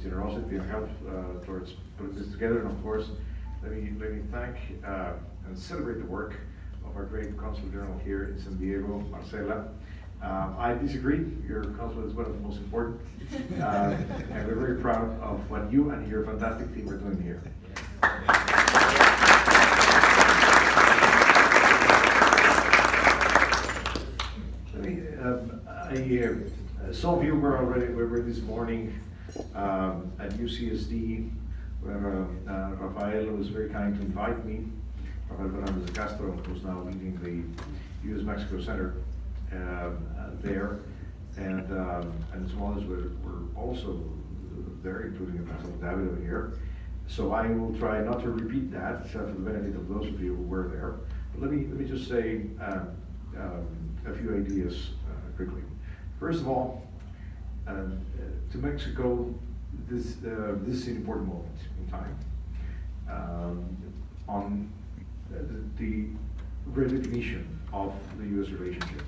generosity and help towards putting this together. And of course, let me thank and celebrate the work of our great Consul General here in San Diego, Marcela. I disagree. Your consul is one of the most important, and we're very proud of what you and your fantastic team are doing here. Some of you were this morning at UCSD, where Rafael was very kind to invite me. Rafael Fernandez de Castro, who's now leading the U.S.-Mexico Center there, and some others were also there, including Ambassador David over here. So I will try not to repeat that for the benefit of those of you who were there. But let me just say a few ideas quickly. First of all, to Mexico, this is an important moment in time on the redefinition of the U.S. relationship.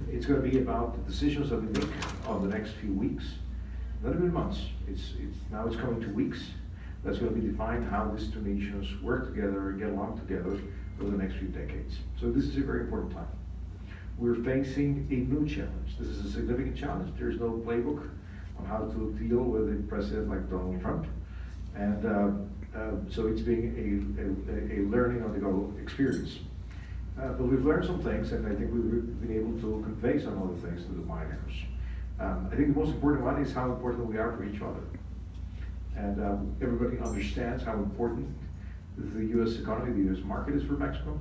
It's going to be about the decisions that we make on the next few weeks, not even months. Now it's coming to weeks. That's going to be defined how these two nations work together and get along together for the next few decades. So this is a very important time. We're facing a new challenge. This is a significant challenge. There's no playbook on how to deal with a president like Donald Trump. And so it's being a learning on the go experience. But we've learned some things, and I think we've been able to convey some of the things to the White House. I think the most important one is how important we are for each other. And everybody understands how important the U.S. economy, the U.S. market is for Mexico.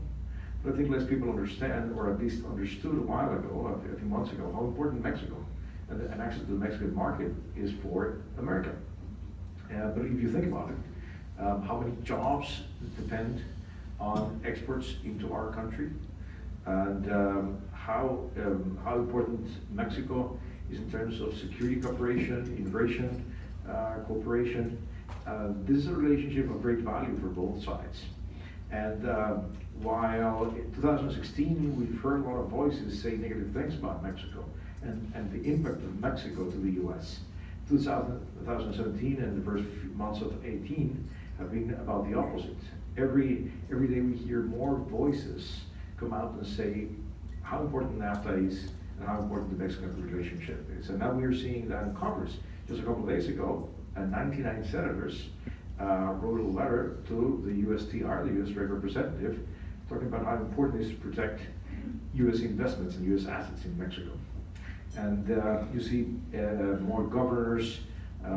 But I think less people understand, or at least understood a while ago, a few months ago, how important Mexico and access to the Mexican market is for America. But if you think about it, how many jobs depend on exports into our country, and how important Mexico is in terms of security cooperation, immigration cooperation. This is a relationship of great value for both sides. And while in 2016 we've heard a lot of voices say negative things about Mexico and the impact of Mexico to the U.S., 2017 and the first few months of 18 have been about the opposite. Every day we hear more voices come out and say how important NAFTA is and how important the Mexican relationship is. And now we are seeing that in Congress. Just a couple of days ago, 99 senators wrote a letter to the USTR, the U.S. Trade Representative, talking about how important it is to protect U.S. investments and U.S. assets in Mexico. And you see more governors,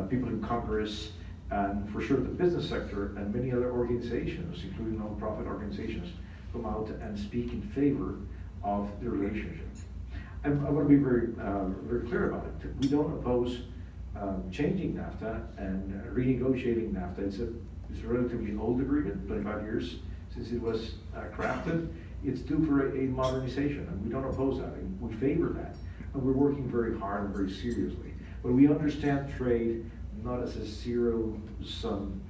people in Congress, and for sure the business sector and many other organizations, including nonprofit organizations, come out and speak in favor of the relationship. I want to be very clear about it. We don't oppose changing NAFTA and renegotiating NAFTA. It's a relatively old agreement, 25 years since it was crafted. It's due for a modernization, and we don't oppose that. We favor that, and we're working very hard and very seriously. But we understand trade not as a zero-sum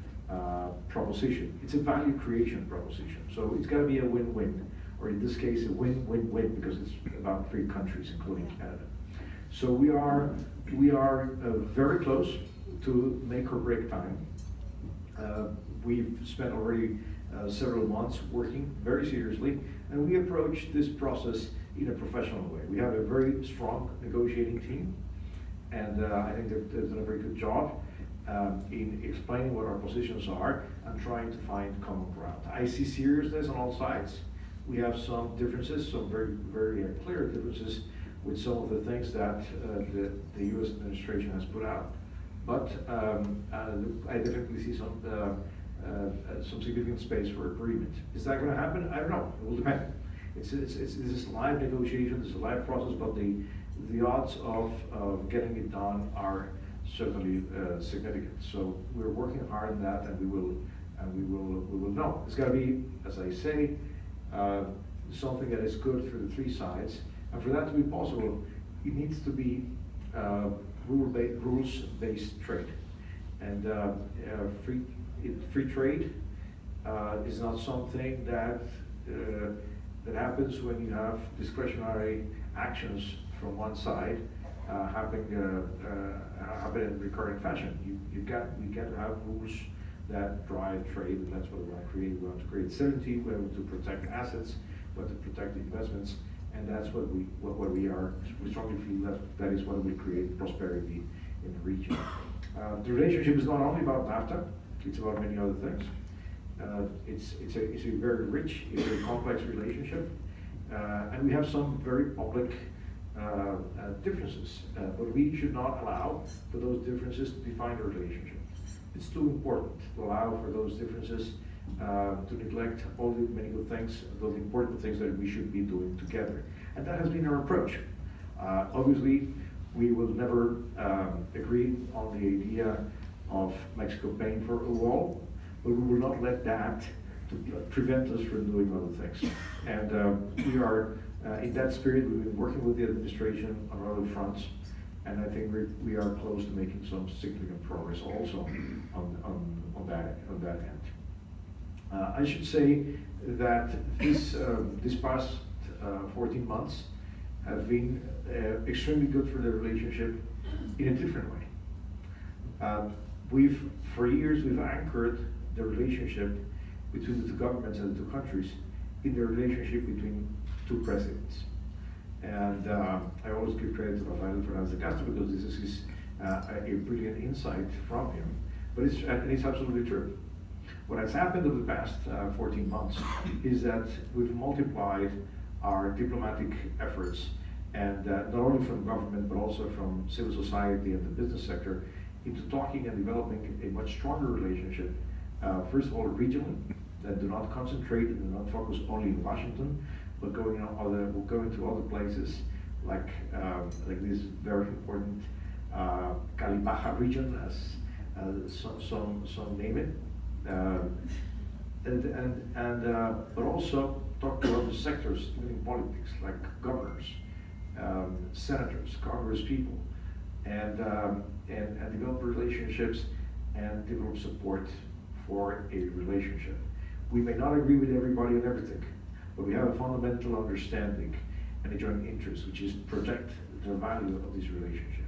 proposition. It's a value creation proposition. So it's got to be a win-win, or in this case, a win-win-win, because it's about 3 countries, including Canada. So we are very close to make or break time. We've spent already several months working very seriously, and we approach this process in a professional way. We have a very strong negotiating team, and I think they've done a very good job in explaining what our positions are and trying to find common ground. I see seriousness on all sides. We have some differences, some very clear differences with some of the things that the U.S. administration has put out. But I definitely see some significant space for agreement. Is that going to happen? I don't know. It will depend. This is live negotiation. This is a live process, but the odds of getting it done are certainly significant. So we're working hard on that, and we will know. It's got to be, as I say, something that is good for the 3 sides. And for that to be possible, it needs to be rules-based trade. And free trade is not something that happens when you have discretionary actions from one side happen in recurring fashion. We got to have rules that drive trade, and that's what we want to create. We want to create certainty. We want to protect assets. We want to protect investments, and that's what we are. We strongly feel that is what will create prosperity in the region. The relationship is not only about NAFTA; it's about many other things. It's a very rich, it's a very complex relationship, and we have some very public differences, but we should not allow for those differences to define the relationship. It's too important to allow for those differences to neglect all the many good things, those important things that we should be doing together. And that has been our approach. Obviously, we will never agree on the idea of Mexico paying for a wall, but we will not let that to prevent us from doing other things. And we are, in that spirit, we've been working with the administration on other fronts, and I think we are close to making some significant progress also on that end. I should say that this past 14 months have been extremely good for the relationship in a different way. For years, we've anchored the relationship between the two governments and the two countries in the relationship between two presidents. And I always give credit to Rafael Fernández de Castro because this is a brilliant insight from him, but it's absolutely true. What has happened over the past 14 months is that we've multiplied our diplomatic efforts, and not only from government but also from civil society and the business sector, into talking and developing a much stronger relationship. First of all, regionally, that do not concentrate and do not focus only in Washington, but going to other places like this very important Cali-Baja region, as some name it, but also talk to other sectors, even in politics, like governors, senators, Congress people, and develop relationships and develop support for a relationship. We may not agree with everybody on everything, but we have a fundamental understanding and a joint interest, which is protect the value of this relationship.